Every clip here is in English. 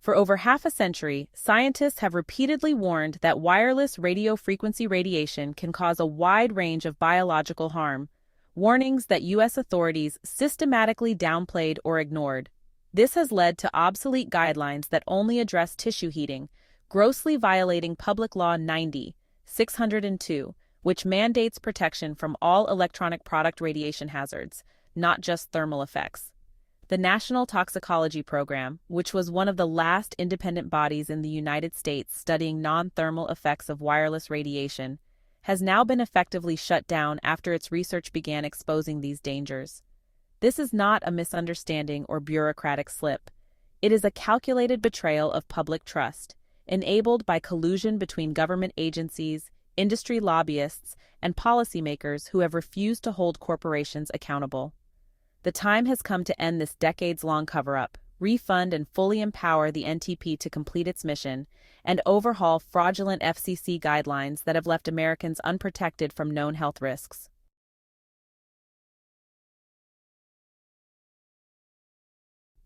For over half a century, scientists have repeatedly warned that wireless radio frequency radiation can cause a wide range of biological harm, warnings that U.S. authorities systematically downplayed or ignored. This has led to obsolete guidelines that only address tissue heating, grossly violating Public Law 90/602, which mandates protection from all electronic product radiation hazards, not just thermal effects. The National Toxicology Program, which was one of the last independent bodies in the United States studying non-thermal effects of wireless radiation, has now been effectively shut down after its research began exposing these dangers. This is not a misunderstanding or bureaucratic slip. It is a calculated betrayal of public trust, enabled by collusion between government agencies, industry lobbyists, and policymakers who have refused to hold corporations accountable. The time has come to end this decades-long cover-up, refund and fully empower the NTP to complete its mission, and overhaul fraudulent FCC guidelines that have left Americans unprotected from known health risks.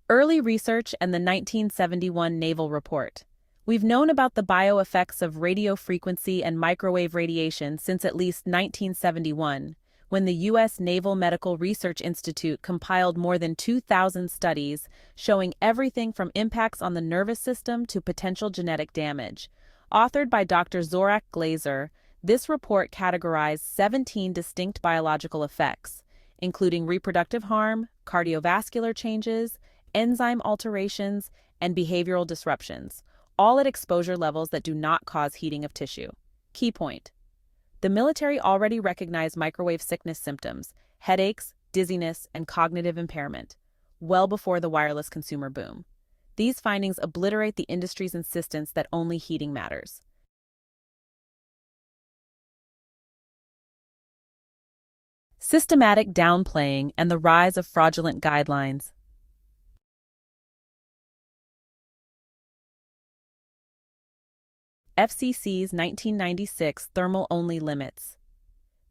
Early research and the 1971 Naval Report. We've known about the bioeffects of radio frequency and microwave radiation since at least 1971, when the U.S. Naval Medical Research Institute compiled more than 2,000 studies showing everything from impacts on the nervous system to potential genetic damage. Authored by Dr. Zorak Glazer, this report categorized 17 distinct biological effects, including reproductive harm, cardiovascular changes, enzyme alterations, and behavioral disruptions, all at exposure levels that do not cause heating of tissue. Key point: the military already recognized microwave sickness symptoms, headaches, dizziness, and cognitive impairment, well before the wireless consumer boom. These findings obliterate the industry's insistence that only heating matters. Systematic downplaying and the rise of fraudulent guidelines. FCC's 1996 thermal-only limits.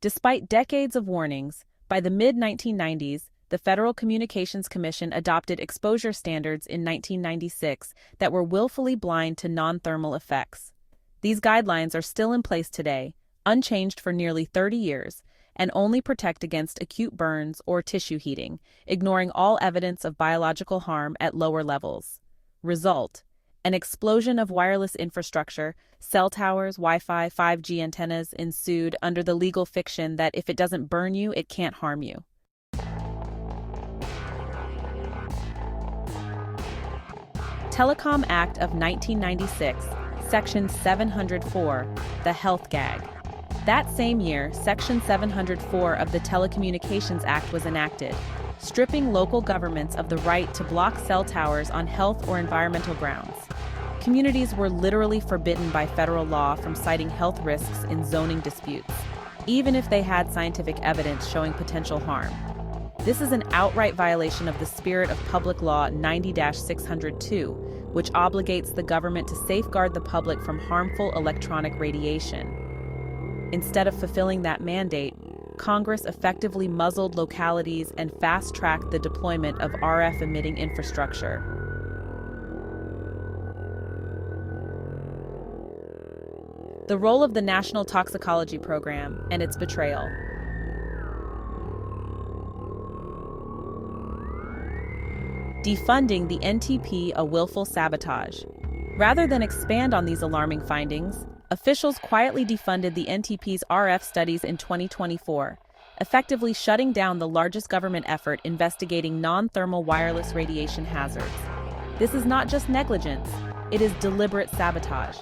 Despite decades of warnings, by the mid-1990s, the Federal Communications Commission adopted exposure standards in 1996 that were willfully blind to non-thermal effects. These guidelines are still in place today, unchanged for nearly 30 years, and only protect against acute burns or tissue heating, ignoring all evidence of biological harm at lower levels. Result: an explosion of wireless infrastructure, cell towers, Wi-Fi, 5G antennas ensued under the legal fiction that if it doesn't burn you, it can't harm you. Telecom Act of 1996, Section 704, the Health Gag. That same year, Section 704 of the Telecommunications Act was enacted, stripping local governments of the right to block cell towers on health or environmental grounds. Communities were literally forbidden by federal law from citing health risks in zoning disputes, even if they had scientific evidence showing potential harm. This is an outright violation of the spirit of Public Law 90/602, which obligates the government to safeguard the public from harmful electronic radiation. Instead of fulfilling that mandate, Congress effectively muzzled localities and fast-tracked the deployment of RF-emitting infrastructure. The role of the National Toxicology Program and its betrayal. Defunding the NTP a willful sabotage. Rather than expand on these alarming findings, officials quietly defunded the NTP's RF studies in 2024, effectively shutting down the largest government effort investigating non-thermal wireless radiation hazards. This is not just negligence, it is deliberate sabotage.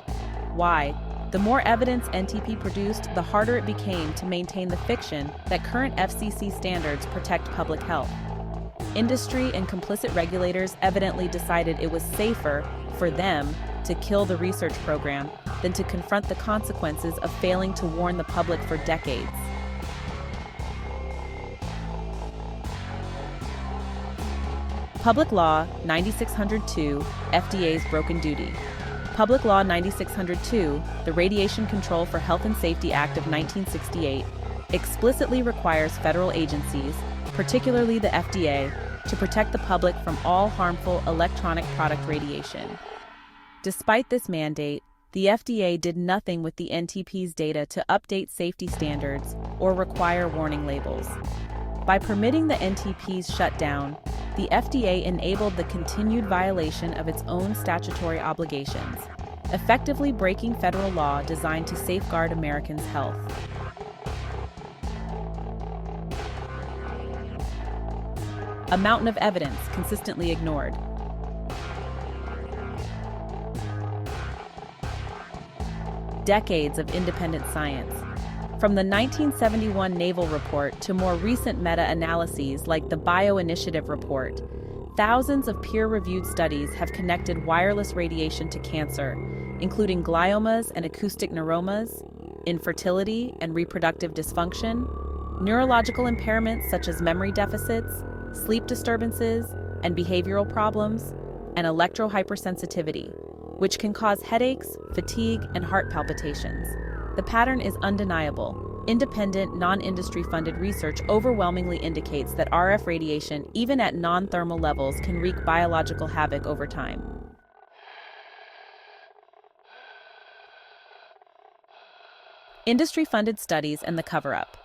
Why? The more evidence NTP produced, the harder it became to maintain the fiction that current FCC standards protect public health. Industry and complicit regulators evidently decided it was safer for them to kill the research program than to confront the consequences of failing to warn the public for decades. Public Law 9602, FDA's broken duty. Public Law 9602, the Radiation Control for Health and Safety Act of 1968, explicitly requires federal agencies, particularly the FDA, to protect the public from all harmful electronic product radiation. Despite this mandate, the FDA did nothing with the NTP's data to update safety standards or require warning labels. By permitting the NTP's shutdown, the FDA enabled the continued violation of its own statutory obligations, effectively breaking federal law designed to safeguard Americans' health. A mountain of evidence consistently ignored. Decades of independent science. From the 1971 Naval Report to more recent meta-analyses like the Bioinitiative Report, thousands of peer-reviewed studies have connected wireless radiation to cancer, including gliomas and acoustic neuromas, infertility and reproductive dysfunction, neurological impairments such as memory deficits, sleep disturbances, and behavioral problems, and electrohypersensitivity, which can cause headaches, fatigue, and heart palpitations. The pattern is undeniable. Independent, non-industry funded research overwhelmingly indicates that RF radiation, even at non-thermal levels, can wreak biological havoc over time. Industry-funded studies and the cover-up.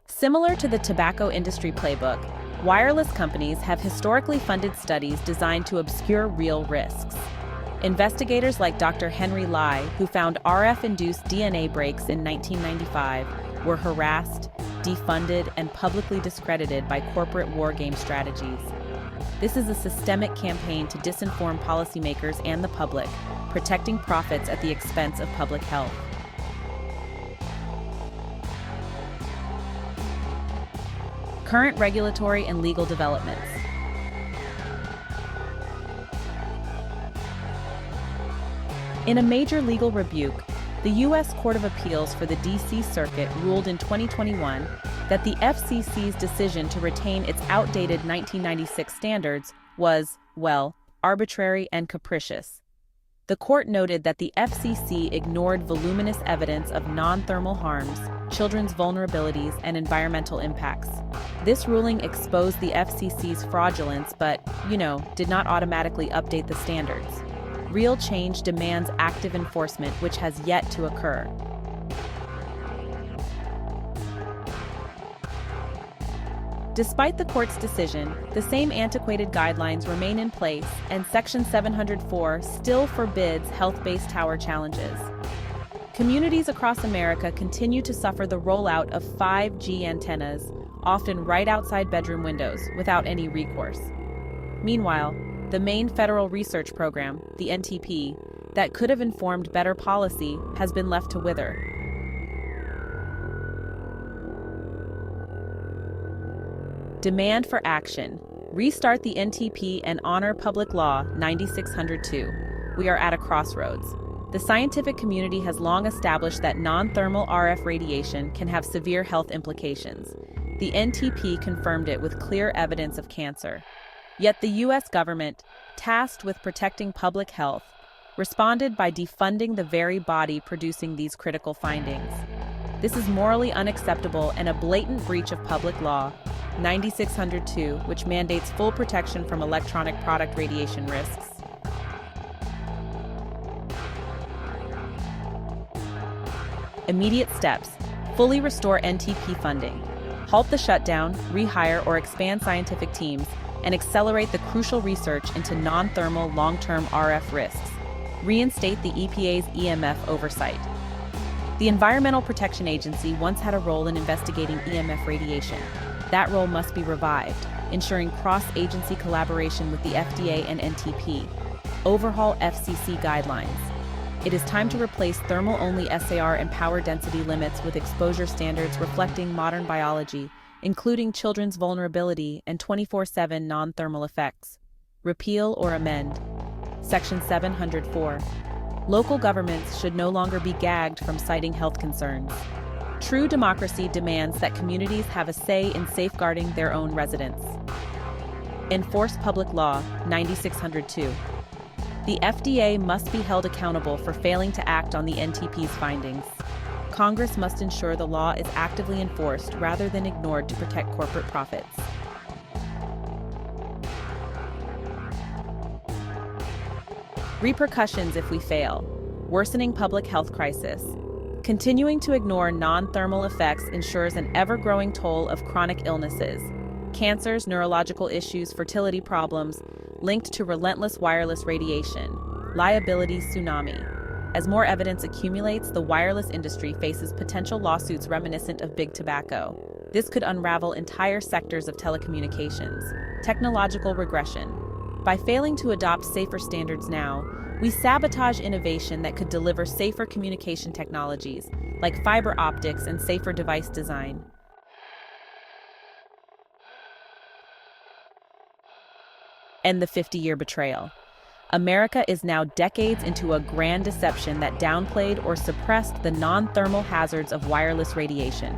Similar to the tobacco industry playbook, wireless companies have historically funded studies designed to obscure real risks. Investigators like Dr. Henry Lai, who found RF-induced DNA breaks in 1995, were harassed, defunded, and publicly discredited by corporate war game strategies. This is a systemic campaign to disinform policymakers and the public, protecting profits at the expense of public health. Current regulatory and legal developments. In a major legal rebuke, the U.S. Court of Appeals for the D.C. Circuit ruled in 2021 that the FCC's decision to retain its outdated 1996 standards was, well, arbitrary and capricious. The court noted that the FCC ignored voluminous evidence of non-thermal harms, children's vulnerabilities, and environmental impacts. This ruling exposed the FCC's fraudulence but, did not automatically update the standards. Real change demands active enforcement, which has yet to occur. Despite the court's decision, the same antiquated guidelines remain in place, and Section 704 still forbids health-based tower challenges. Communities across America continue to suffer the rollout of 5G antennas, often right outside bedroom windows, without any recourse. Meanwhile, the main federal research program, the NTP, that could have informed better policy has been left to wither. Demand for action. Restart the NTP and honor Public Law 9602. We are at a crossroads. The scientific community has long established that non-thermal RF radiation can have severe health implications. The NTP confirmed it with clear evidence of cancer. Yet the U.S. government, tasked with protecting public health, responded by defunding the very body producing these critical findings. This is morally unacceptable and a blatant breach of Public Law 9602, which mandates full protection from electronic product radiation risks. Immediate steps. Fully restore NTP funding. Halt the shutdown, rehire or expand scientific teams, and accelerate the crucial research into non-thermal long-term RF risks. Reinstate the EPA's EMF oversight. The Environmental Protection Agency once had a role in investigating EMF radiation. That role must be revived, ensuring cross-agency collaboration with the FDA and NTP. Overhaul FCC guidelines. It is time to replace thermal-only SAR and power density limits with exposure standards reflecting modern biology, including children's vulnerability and 24/7 non-thermal effects. Repeal or amend. Section 704. Local governments should no longer be gagged from citing health concerns. True democracy demands that communities have a say in safeguarding their own residents. Enforce Public Law 9602. The FDA must be held accountable for failing to act on the NTP's findings. Congress must ensure the law is actively enforced rather than ignored to protect corporate profits. Repercussions if we fail. Worsening public health crisis. Continuing to ignore non-thermal effects ensures an ever-growing toll of chronic illnesses, cancers, neurological issues, fertility problems, linked to relentless wireless radiation. Liability tsunami. As more evidence accumulates, the wireless industry faces potential lawsuits reminiscent of big tobacco. This could unravel entire sectors of telecommunications. Technological regression. By failing to adopt safer standards now, we sabotage innovation that could deliver safer communication technologies, like fiber optics and safer device design. And the 50-year betrayal. America is now decades into a grand deception that downplayed or suppressed the non-thermal hazards of wireless radiation.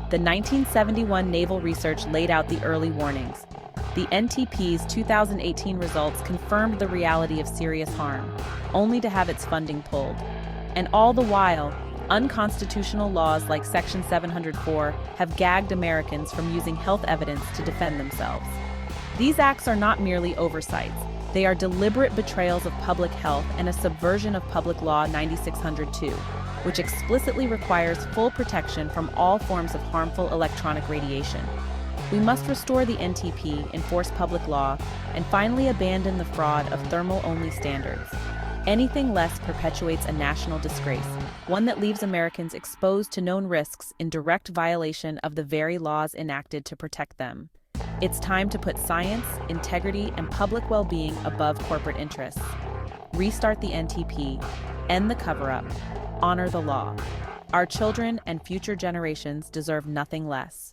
The 1971 naval research laid out the early warnings. The NTP's 2018 results confirmed the reality of serious harm, only to have its funding pulled. And all the while, unconstitutional laws like Section 704 have gagged Americans from using health evidence to defend themselves. These acts are not merely oversights. They are deliberate betrayals of public health and a subversion of Public Law 9602, which explicitly requires full protection from all forms of harmful electronic radiation. We must restore the NTP, enforce public law, and finally abandon the fraud of thermal-only standards. Anything less perpetuates a national disgrace, one that leaves Americans exposed to known risks in direct violation of the very laws enacted to protect them. It's time to put science, integrity, and public well-being above corporate interests. Restart the NTP, end the cover-up, honor the law. Our children and future generations deserve nothing less.